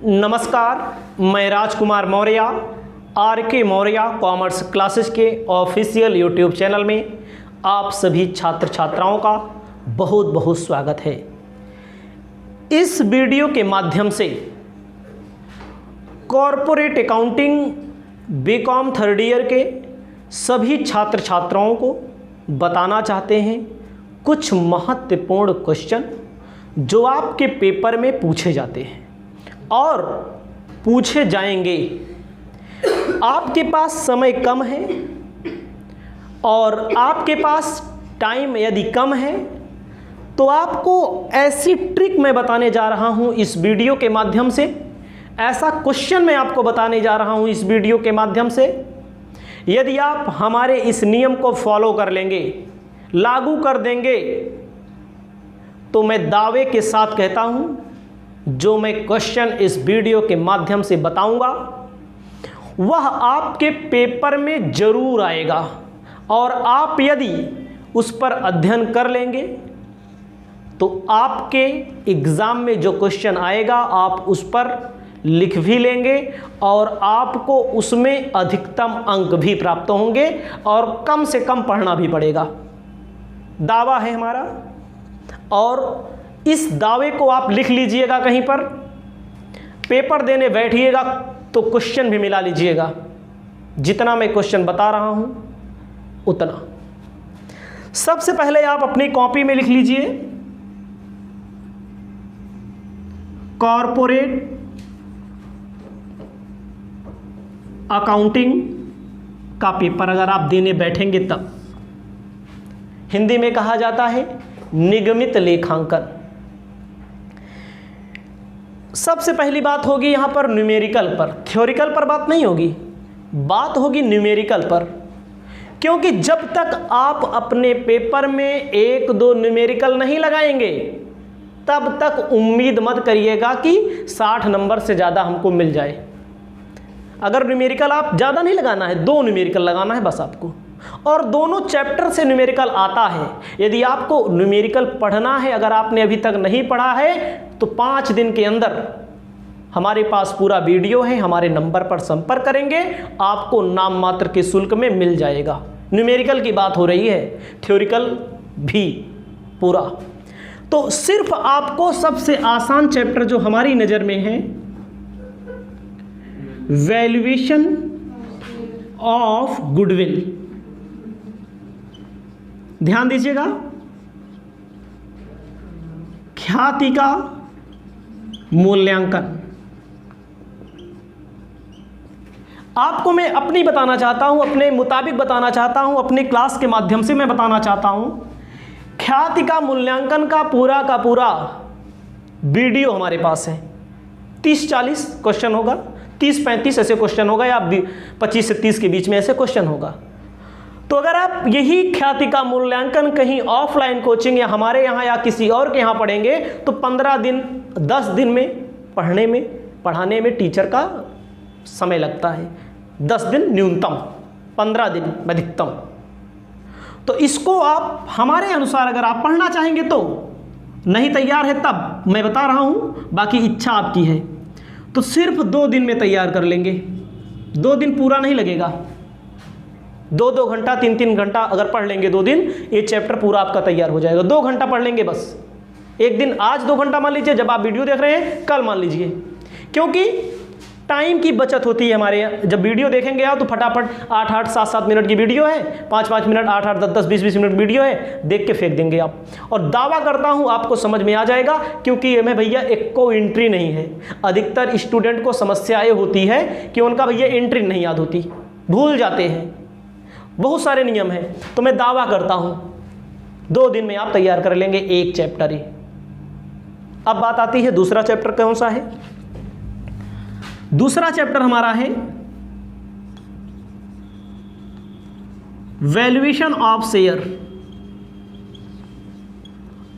नमस्कार, मैं राजकुमार मौर्य आर के मौर्य कॉमर्स क्लासेस के ऑफिशियल यूट्यूब चैनल में आप सभी छात्र छात्राओं का बहुत बहुत स्वागत है। इस वीडियो के माध्यम से corporate accounting B Com third year के सभी छात्र छात्राओं को बताना चाहते हैं कुछ महत्वपूर्ण क्वेश्चन जो आपके पेपर में पूछे जाते हैं और पूछे जाएंगे। आपके पास समय कम है और आपके पास टाइम यदि कम है तो आपको ऐसी ट्रिक मैं बताने जा रहा हूं इस वीडियो के माध्यम से, ऐसा क्वेश्चन मैं आपको बताने जा रहा हूं इस वीडियो के माध्यम से। यदि आप हमारे इस नियम को फॉलो कर लेंगे, लागू कर देंगे, तो मैं दावे के साथ कहता हूं जो मैं क्वेश्चन इस वीडियो के माध्यम से बताऊंगा वह आपके पेपर में जरूर आएगा और आप यदि उस पर अध्ययन कर लेंगे तो आपके एग्जाम में जो क्वेश्चन आएगा आप उस पर लिख भी लेंगे और आपको उसमें अधिकतम अंक भी प्राप्त होंगे और कम से कम पढ़ना भी पड़ेगा। दावा है हमारा और इस दावे को आप लिख लीजिएगा, कहीं पर पेपर देने बैठिएगा तो क्वेश्चन भी मिला लीजिएगा। जितना मैं क्वेश्चन बता रहा हूं उतना। सबसे पहले आप अपनी कॉपी में लिख लीजिए कॉरपोरेट अकाउंटिंग का पेपर अगर आप देने बैठेंगे तब। हिंदी में कहा जाता है निगमित लेखांकन। सबसे पहली बात होगी यहां पर न्यूमेरिकल पर, थ्योरिकल पर बात नहीं होगी, बात होगी न्यूमेरिकल पर। क्योंकि जब तक आप अपने पेपर में एक दो न्यूमेरिकल नहीं लगाएंगे तब तक उम्मीद मत करिएगा कि 60 नंबर से ज़्यादा हमको मिल जाए। अगर न्यूमेरिकल आप ज़्यादा नहीं लगाना है, 2 न्यूमेरिकल लगाना है बस आपको, और दोनों चैप्टर से न्यूमेरिकल आता है। यदि आपको न्यूमेरिकल पढ़ना है, अगर आपने अभी तक नहीं पढ़ा है तो 5 दिन के अंदर हमारे पास पूरा वीडियो है, हमारे नंबर पर संपर्क करेंगे, आपको नाम मात्र के शुल्क में मिल जाएगा। न्यूमेरिकल की बात हो रही है, थ्योरिकल भी पूरा। तो सिर्फ आपको सबसे आसान चैप्टर जो हमारी नज़र में है वैल्यूएशन ऑफ गुडविल, ध्यान दीजिएगा, ख्याति का मूल्यांकन। आपको मैं अपनी बताना चाहता हूं, अपने मुताबिक बताना चाहता हूं, अपने क्लास के माध्यम से मैं बताना चाहता हूं। ख्याति का मूल्यांकन का पूरा वीडियो हमारे पास है। 30-40 क्वेश्चन होगा, 30-35 ऐसे क्वेश्चन होगा या 25 से 30 के बीच में ऐसे क्वेश्चन होगा। तो अगर आप यही ख्याति का मूल्यांकन कहीं ऑफलाइन कोचिंग या हमारे यहाँ या किसी और के यहाँ पढ़ेंगे तो 15 दिन 10 दिन में पढ़ाने में टीचर का समय लगता है। 10 दिन न्यूनतम, 15 दिन अधिकतम। तो इसको आप हमारे अनुसार अगर आप पढ़ना चाहेंगे तो, नहीं तैयार है तब मैं बता रहा हूँ, बाकी इच्छा आपकी है, तो सिर्फ 2 दिन में तैयार कर लेंगे। 2 दिन पूरा नहीं लगेगा, 2-2 घंटा 3-3 घंटा अगर पढ़ लेंगे 2 दिन, ये चैप्टर पूरा आपका तैयार हो जाएगा। 2 घंटा पढ़ लेंगे बस। एक दिन आज 2 घंटा मान लीजिए, जब आप वीडियो देख रहे हैं कल मान लीजिए, क्योंकि टाइम की बचत होती है हमारे यहाँ। जब वीडियो देखेंगे आप तो फटाफट 8-8 7-7 मिनट की वीडियो है, 5-5 मिनट, 8-8 10-10 20-20 मिनट वीडियो है, देख के फेंक देंगे आप। और दावा करता हूँ आपको समझ में आ जाएगा, क्योंकि ये में भैया एक को एंट्री नहीं है। अधिकतर स्टूडेंट को समस्या ये होती है कि उनका भैया एंट्री नहीं याद होती, भूल जाते हैं, बहुत सारे नियम हैं। तो मैं दावा करता हूं 2 दिन में आप तैयार कर लेंगे एक चैप्टर ही। अब बात आती है दूसरा चैप्टर कौन सा है। दूसरा चैप्टर हमारा है वैल्यूएशन ऑफ शेयर,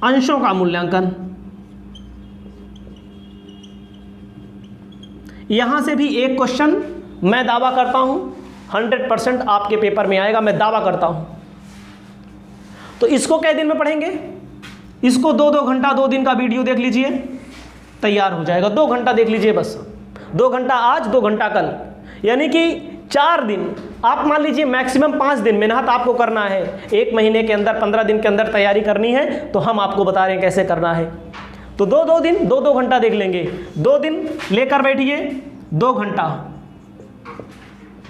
अंशों का मूल्यांकन। यहां से भी एक क्वेश्चन मैं दावा करता हूं 100% आपके पेपर में आएगा, मैं दावा करता हूं। तो इसको कै दिन में पढ़ेंगे? इसको 2-2 घंटा 2 दिन का वीडियो देख लीजिए, तैयार हो जाएगा। 2 घंटा देख लीजिए बस, 2 घंटा आज, 2 घंटा कल, यानी कि 4 दिन। आप मान लीजिए मैक्सिमम 5 दिन मेहनत आपको करना है, 1 महीने के अंदर 15 दिन के अंदर तैयारी करनी है, तो हम आपको बता रहे हैं कैसे करना है। तो 2-2 दिन 2-2 घंटा देख लेंगे। 2 दिन लेकर बैठिए, 2 घंटा,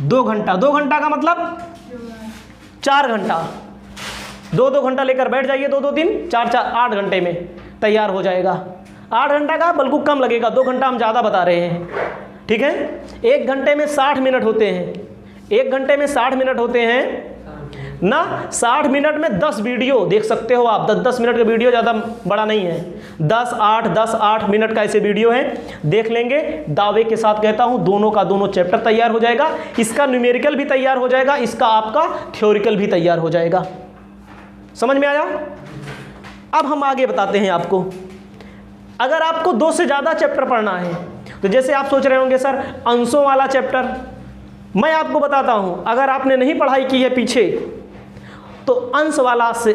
2 घंटा, 2 घंटा का मतलब 4 घंटा, 2-2 घंटा लेकर बैठ जाइए, 2-2 दिन 4-4 8 घंटे में तैयार हो जाएगा। 8 घंटा का बल्कि कम लगेगा, 2 घंटा हम ज़्यादा बता रहे हैं, ठीक है। 1 घंटे में 60 मिनट होते हैं, 1 घंटे में 60 मिनट होते हैं ना। 60 मिनट में 10 वीडियो देख सकते हो आप। 10-10 मिनट का वीडियो ज़्यादा बड़ा नहीं है, 10-8 मिनट का ऐसे वीडियो है, देख लेंगे। दावे के साथ कहता हूँ दोनों का दोनों चैप्टर तैयार हो जाएगा। इसका न्यूमेरिकल भी तैयार हो जाएगा, इसका आपका थ्योरिकल भी तैयार हो जाएगा। समझ में आया? अब हम आगे बताते हैं आपको। अगर आपको 2 से ज़्यादा चैप्टर पढ़ना है, तो जैसे आप सोच रहे होंगे सर अंशों वाला चैप्टर, मैं आपको बताता हूँ, अगर आपने नहीं पढ़ाई की है पीछे, तो अंश वाला से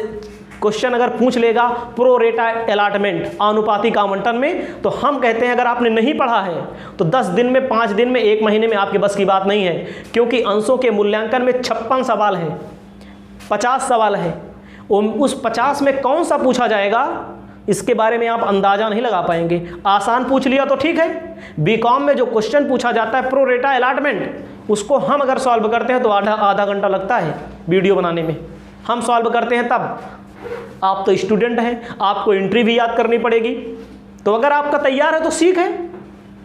क्वेश्चन अगर पूछ लेगा प्रो रेटा अलॉटमेंट, आनुपातिक आवंटन में, तो हम कहते हैं अगर आपने नहीं पढ़ा है तो 10 दिन में, 5 दिन में, 1 महीने में आपके बस की बात नहीं है। क्योंकि अंशों के मूल्यांकन में 56 सवाल है, 50 सवाल है। उस 50 में कौन सा पूछा जाएगा इसके बारे में आप अंदाजा नहीं लगा पाएंगे। आसान पूछ लिया तो ठीक है, बीकॉम में जो क्वेश्चन पूछा जाता है प्रो रेटा अलॉटमेंट, उसको हम अगर सॉल्व करते हैं तो आधा घंटा लगता है वीडियो बनाने में। हम सॉल्व करते हैं तब। आप तो स्टूडेंट हैं, आपको एंट्री भी याद करनी पड़ेगी। तो अगर आपका तैयार है तो सीख है,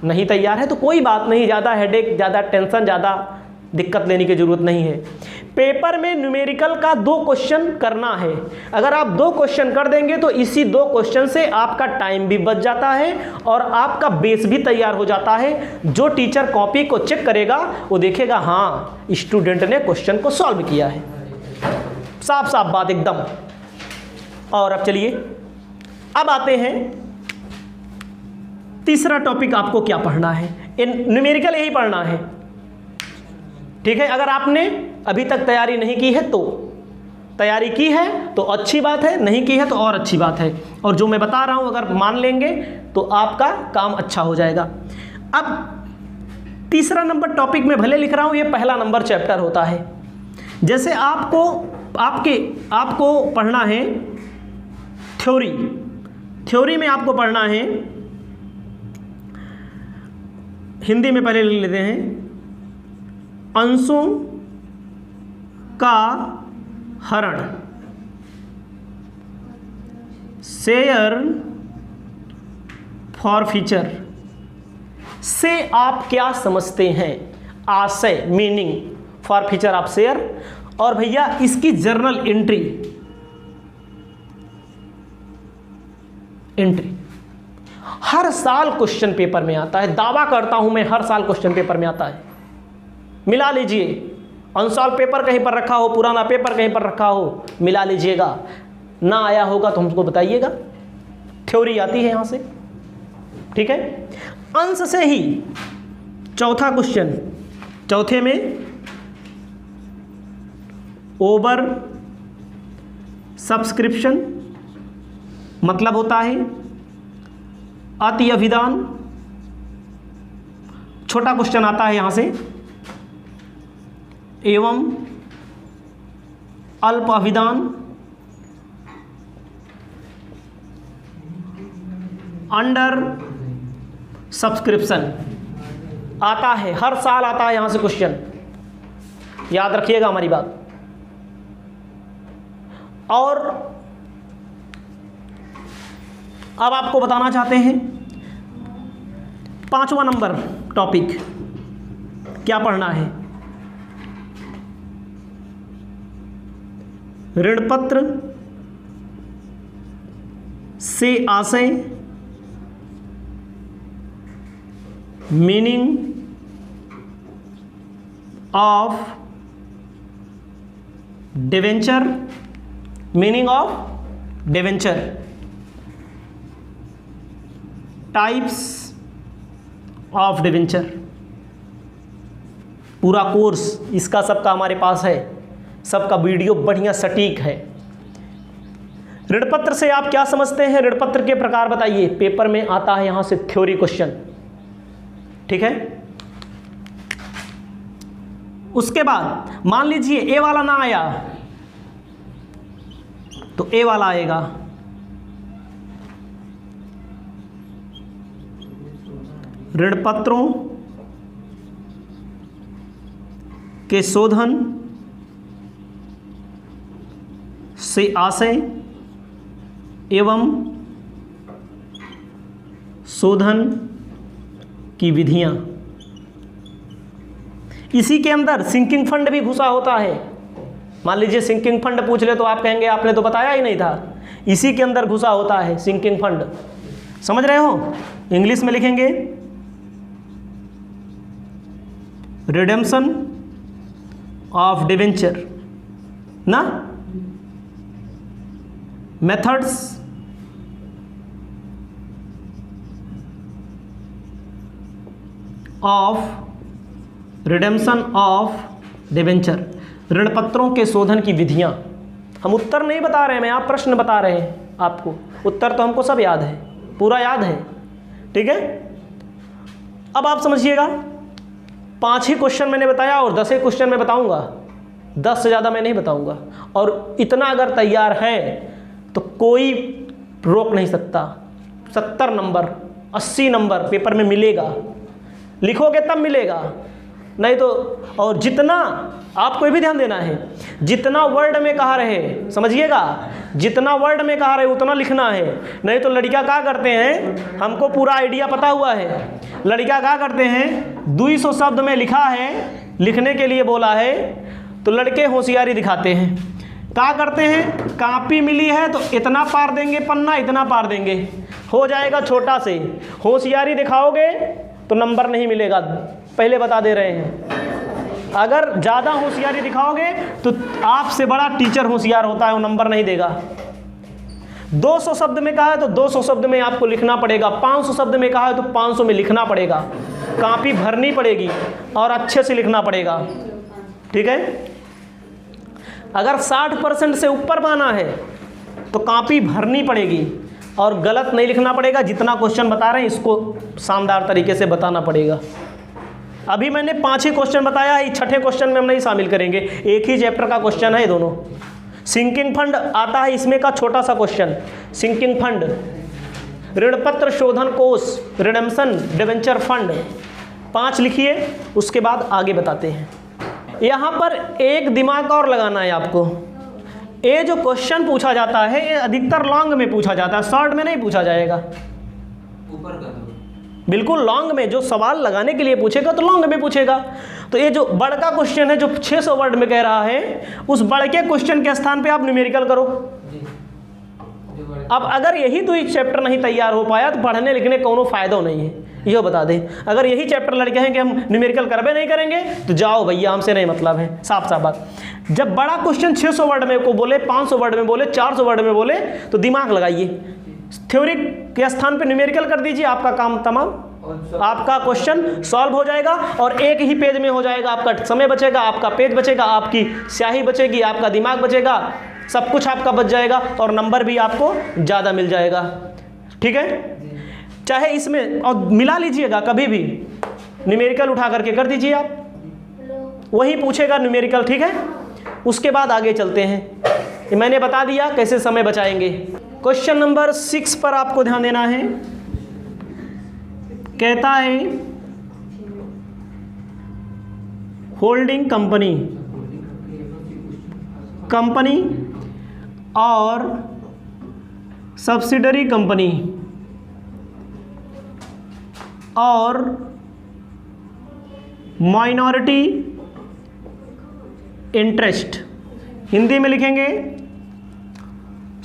नहीं तैयार है तो कोई बात नहीं, ज़्यादा हेडेक, ज़्यादा टेंशन, ज़्यादा दिक्कत लेने की ज़रूरत नहीं है। पेपर में न्यूमेरिकल का 2 क्वेश्चन करना है। अगर आप 2 क्वेश्चन कर देंगे तो इसी 2 क्वेश्चन से आपका टाइम भी बच जाता है और आपका बेस भी तैयार हो जाता है। जो टीचर कॉपी को चेक करेगा वो देखेगा हाँ स्टूडेंट ने क्वेश्चन को सॉल्व किया है। साफ साफ बात एकदम। और अब चलिए, अब आते हैं तीसरा टॉपिक। आपको क्या पढ़ना है? न्यूमेरिकल यही पढ़ना है, ठीक है। अगर आपने अभी तक तैयारी नहीं की है तो, तैयारी की है तो अच्छी बात है, नहीं की है तो और अच्छी बात है। और जो मैं बता रहा हूं अगर मान लेंगे तो आपका काम अच्छा हो जाएगा। अब तीसरा नंबर टॉपिक में भले लिख रहा हूं, ये पहला नंबर चैप्टर होता है। जैसे आपको पढ़ना है थ्योरी। थ्योरी में आपको पढ़ना है, हिंदी में पहले लिख लेते हैं, अंशों का हरण, शेयर फॉरफीचर से आप क्या समझते हैं? आशय, मीनिंग, फॉरफीचर आप शेयर। और भैया इसकी जर्नल एंट्री हर साल क्वेश्चन पेपर में आता है। दावा करता हूं मैं, हर साल क्वेश्चन पेपर में आता है। मिला लीजिए, अनसॉल्व पेपर कहीं पर रखा हो, पुराना पेपर कहीं पर रखा हो, मिला लीजिएगा। ना आया होगा तो हमको बताइएगा। थ्योरी आती है यहां से, ठीक है। अंश से ही चौथा क्वेश्चन, चौथे में ओवर सब्सक्रिप्शन मतलब होता है अति अभिदान। छोटा क्वेश्चन आता है यहां से, एवं अल्प अभिदान, अंडर सब्सक्रिप्शन आता है, हर साल आता है यहां से क्वेश्चन, याद रखिएगा हमारी बात। और अब आपको बताना चाहते हैं 5वां नंबर टॉपिक क्या पढ़ना है? ऋणपत्र से आशय, meaning of debenture, meaning of debenture, types of debenture. पूरा कोर्स इसका सबका हमारे पास है, सबका वीडियो बढ़िया सटीक है। ऋणपत्र से आप क्या समझते हैं? ऋणपत्र के प्रकार बताइए। पेपर में आता है यहां से थ्योरी क्वेश्चन, ठीक है। उसके बाद मान लीजिए ए वाला ना आया तो ए वाला आएगा। ऋण पत्रों के शोधन से आशय एवं शोधन की विधियां। इसी के अंदर सिंकिंग फंड भी घुसा होता है। मान लीजिए सिंकिंग फंड पूछ ले तो आप कहेंगे आपने तो बताया ही नहीं था। इसी के अंदर घुसा होता है सिंकिंग फंड, समझ रहे हो? इंग्लिश में लिखेंगे रिडेम्पशन ऑफ डिवेंचर ना, methods of redemption of debenture, ऋण पत्रों के शोधन की विधियां। हम उत्तर नहीं बता रहे हैं, मैं आप प्रश्न बता रहे हैं आपको। उत्तर तो हमको सब याद है, पूरा याद है, ठीक है। अब आप समझिएगा, 5 ही क्वेश्चन मैंने बताया और 10 ही क्वेश्चन मैं बताऊंगा, 10 से ज़्यादा मैं नहीं बताऊंगा। और इतना अगर तैयार है तो कोई रोक नहीं सकता। 70 नंबर 80 नंबर पेपर में मिलेगा, लिखोगे तब मिलेगा, नहीं तो। और जितना आपको भी ध्यान देना है, जितना वर्ड में कहा रहे, समझिएगा, जितना वर्ड में कहा रहे उतना लिखना है। नहीं तो लड़कियां क्या करते हैं, हमको पूरा आइडिया पता हुआ है, लड़कियां क्या करते हैं 200 शब्द में लिखा है, लिखने के लिए बोला है, तो लड़के होशियारी दिखाते हैं। क्या करते हैं, कॉपी मिली है तो इतना पार देंगे पन्ना, इतना पार देंगे, हो जाएगा छोटा से। होशियारी दिखाओगे तो नंबर नहीं मिलेगा, पहले बता दे रहे हैं। अगर ज़्यादा होशियारी दिखाओगे तो आपसे बड़ा टीचर होशियार होता है, वो नंबर नहीं देगा। 200 शब्द में कहा है तो 200 शब्द में आपको लिखना पड़ेगा, 500 शब्द में कहा है तो 500 में लिखना पड़ेगा, कॉपी भरनी पड़ेगी और अच्छे से लिखना पड़ेगा, ठीक है। अगर 60% से ऊपर पाना है तो कॉपी भरनी पड़ेगी और गलत नहीं लिखना पड़ेगा। जितना क्वेश्चन बता रहे हैं इसको शानदार तरीके से बताना पड़ेगा। अभी मैंने 5 ही क्वेश्चन बताया है, 6ठे क्वेश्चन में हम नहीं शामिल करेंगे, एक ही चैप्टर का क्वेश्चन है ये दोनों। सिंकिंग फंड आता है इसमें का छोटा सा क्वेश्चन, सिंकिंग फंड, ऋणपत्र शोधन कोष, रिडेम्पशन डिवेंचर फंड, 5 लिखिए, उसके बाद आगे बताते हैं। यहाँ पर एक दिमाग और लगाना है आपको। ये जो क्वेश्चन पूछा जाता है ये अधिकतर लॉन्ग में पूछा जाता है, शॉर्ट में नहीं पूछा जाएगा। ऊपर कर दो, बिल्कुल लॉन्ग में, जो सवाल लगाने के लिए पूछेगा तो लॉन्ग में पूछेगा। तो ये जो बड़का क्वेश्चन है जो 600 वर्ड में कह रहा है, उस बड़के क्वेश्चन के स्थान पे आप न्यूमेरिकल करो। अब अगर यही 2 ही चैप्टर नहीं तैयार हो पाया तो पढ़ने लिखने का कोनो फायदा नहीं है, ये बता दें। अगर यही चैप्टर लड़के हैं कि हम न्यूमेरिकल करबे नहीं करेंगे तो जाओ भैया, हमसे नहीं मतलब है, साफ साफ बात। जब बड़ा क्वेश्चन 600 वर्ड में को बोले, 500 वर्ड में बोले, 400 वर्ड में बोले तो दिमाग लगाइए, थ्योरी के स्थान पे न्यूमेरिकल कर दीजिए, आपका काम तमाम, आपका क्वेश्चन सॉल्व हो जाएगा और एक ही पेज में हो जाएगा। आपका समय बचेगा, आपका पेज बचेगा, आपकी स्याही बचेगी, आपका दिमाग बचेगा, सब कुछ आपका बच जाएगा और नंबर भी आपको ज़्यादा मिल जाएगा, ठीक है। चाहे इसमें और मिला लीजिएगा, कभी भी न्यूमेरिकल उठा करके कर दीजिए आप, वही पूछेगा न्यूमेरिकल, ठीक है। उसके बाद आगे चलते हैं, मैंने बता दिया कैसे समय बचाएंगे। क्वेश्चन नंबर 6 पर आपको ध्यान देना है। कहता है होल्डिंग कंपनी, कंपनी और सब्सिडरी कंपनी और माइनॉरिटी इंटरेस्ट, हिंदी में लिखेंगे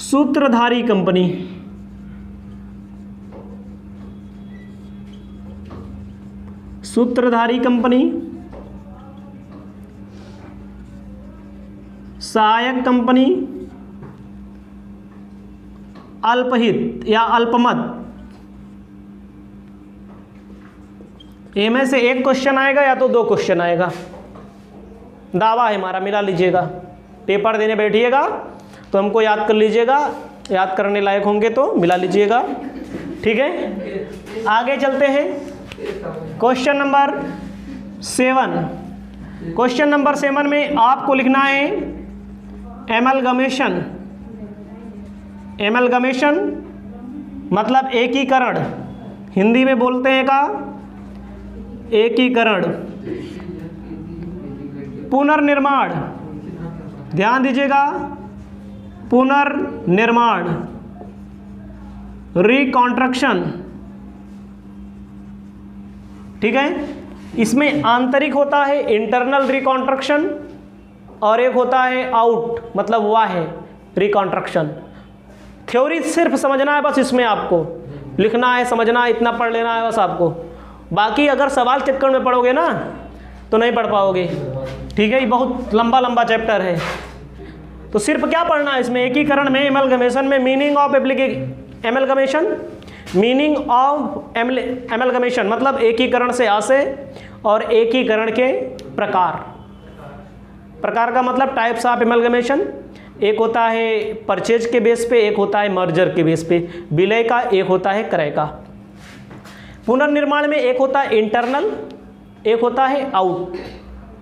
सूत्रधारी कंपनी, सूत्रधारी कंपनी, सहायक कंपनी, अल्पहित या अल्पमत, इनमें से एक क्वेश्चन आएगा या तो 2 क्वेश्चन आएगा। दावा है हमारा, मिला लीजिएगा। पेपर देने बैठिएगा तो हमको याद कर लीजिएगा, याद करने लायक होंगे तो मिला लीजिएगा, ठीक है। आगे चलते हैं, क्वेश्चन नंबर 7। क्वेश्चन नंबर 7 में आपको लिखना है एमलगमेशन। एमलगमेशन मतलब एकीकरण, हिंदी में बोलते हैं का एकीकरण। पुनर्निर्माण, ध्यान दीजिएगा, पुनर्निर्माण। रिकॉन्स्ट्रक्शन, ठीक है। इसमें आंतरिक होता है इंटरनल रिकॉन्स्ट्रक्शन, और एक होता है आउट मतलब बाह्य रिकॉन्स्ट्रक्शन। थ्योरी सिर्फ समझना है बस, इसमें आपको लिखना है, समझना है, इतना पढ़ लेना है बस आपको। बाकी अगर सवाल चक्कर में पढ़ोगे ना तो नहीं पढ़ पाओगे, ठीक है। ये बहुत लंबा लंबा चैप्टर है, तो सिर्फ क्या पढ़ना है इसमें, एकीकरण में, एमलगमेशन में, meaning of amalgamation, meaning of amalgamation मतलब एकीकरण से आशय, और एकीकरण के प्रकार। प्रकार का मतलब टाइप्स ऑफ एमलगमेशन, एक होता है परचेज के बेस पे, एक होता है मर्जर के बेस पे, विलय का, एक होता है क्रय का। पुनर्निर्माण में एक होता है इंटरनल, एक होता है आउट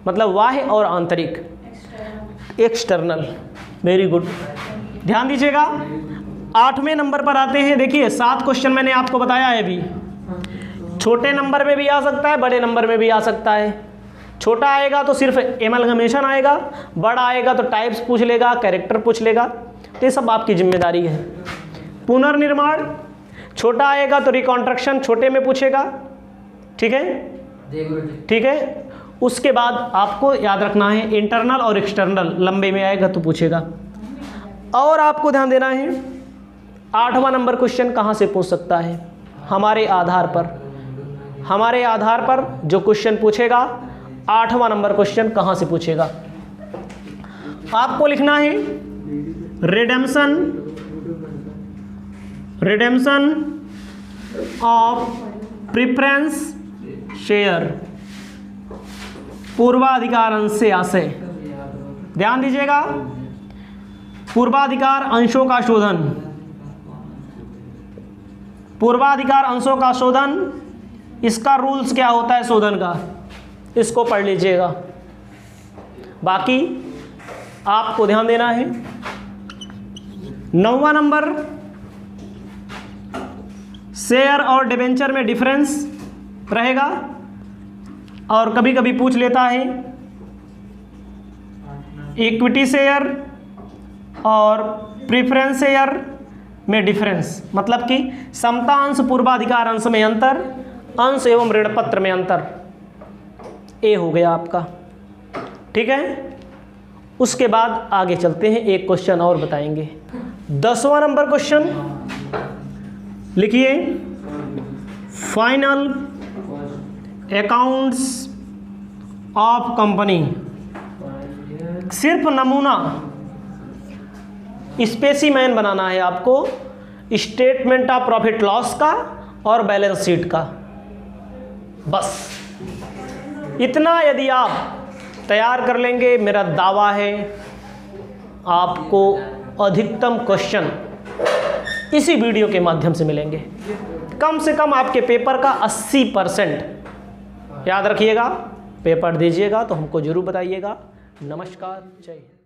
मतलब बाह्य और आंतरिक, एक्सटर्नल। वेरी गुड, ध्यान दीजिएगा। 8वें नंबर पर आते हैं। देखिए 7 क्वेश्चन मैंने आपको बताया है अभी। छोटे नंबर में भी आ सकता है, बड़े नंबर में भी आ सकता है। छोटा आएगा तो सिर्फ एमलगमेशन आएगा, बड़ा आएगा तो टाइप्स पूछ लेगा, कैरेक्टर पूछ लेगा, तो ये सब आपकी जिम्मेदारी है। पुनर्निर्माण छोटा आएगा तो रिकॉन्स्ट्रक्शन छोटे में पूछेगा, ठीक है, ठीक है। उसके बाद आपको याद रखना है इंटरनल और एक्सटर्नल लंबे में आएगा तो पूछेगा। और आपको ध्यान देना है 8वां नंबर क्वेश्चन कहाँ से पूछ सकता है, हमारे आधार पर। हमारे आधार पर जो क्वेश्चन पूछेगा, 8वां नंबर क्वेश्चन कहाँ से पूछेगा। आपको लिखना है redemption, redemption of preference share, पूर्वाधिकार अंश से आशय। ध्यान दीजिएगा, पूर्वाधिकार अंशों का शोधन, पूर्वाधिकार अंशों का शोधन, इसका रूल्स क्या होता है शोधन का, इसको पढ़ लीजिएगा। बाकी आपको ध्यान देना है 9वां नंबर, शेयर और डिबेंचर में डिफरेंस रहेगा, और कभी कभी पूछ लेता है इक्विटी शेयर और प्रेफरेंस शेयर में डिफरेंस, मतलब कि समता अंश पूर्वाधिकार अंश में अंतर, अंश एवं ऋण पत्र में अंतर। ए हो गया आपका, ठीक है। उसके बाद आगे चलते हैं, एक क्वेश्चन और बताएंगे। 10वां नंबर क्वेश्चन लिखिए, फाइनल अकाउंट्स ऑफ कंपनी। सिर्फ नमूना स्पेसिमेन बनाना है आपको, स्टेटमेंट ऑफ प्रॉफिट लॉस का और बैलेंस शीट का, बस इतना यदि आप तैयार कर लेंगे, मेरा दावा है आपको अधिकतम क्वेश्चन इसी वीडियो के माध्यम से मिलेंगे। कम से कम आपके पेपर का 80% याद रखिएगा। पेपर दीजिएगा तो हमको जरूर बताइएगा। नमस्कार, जय हिंद।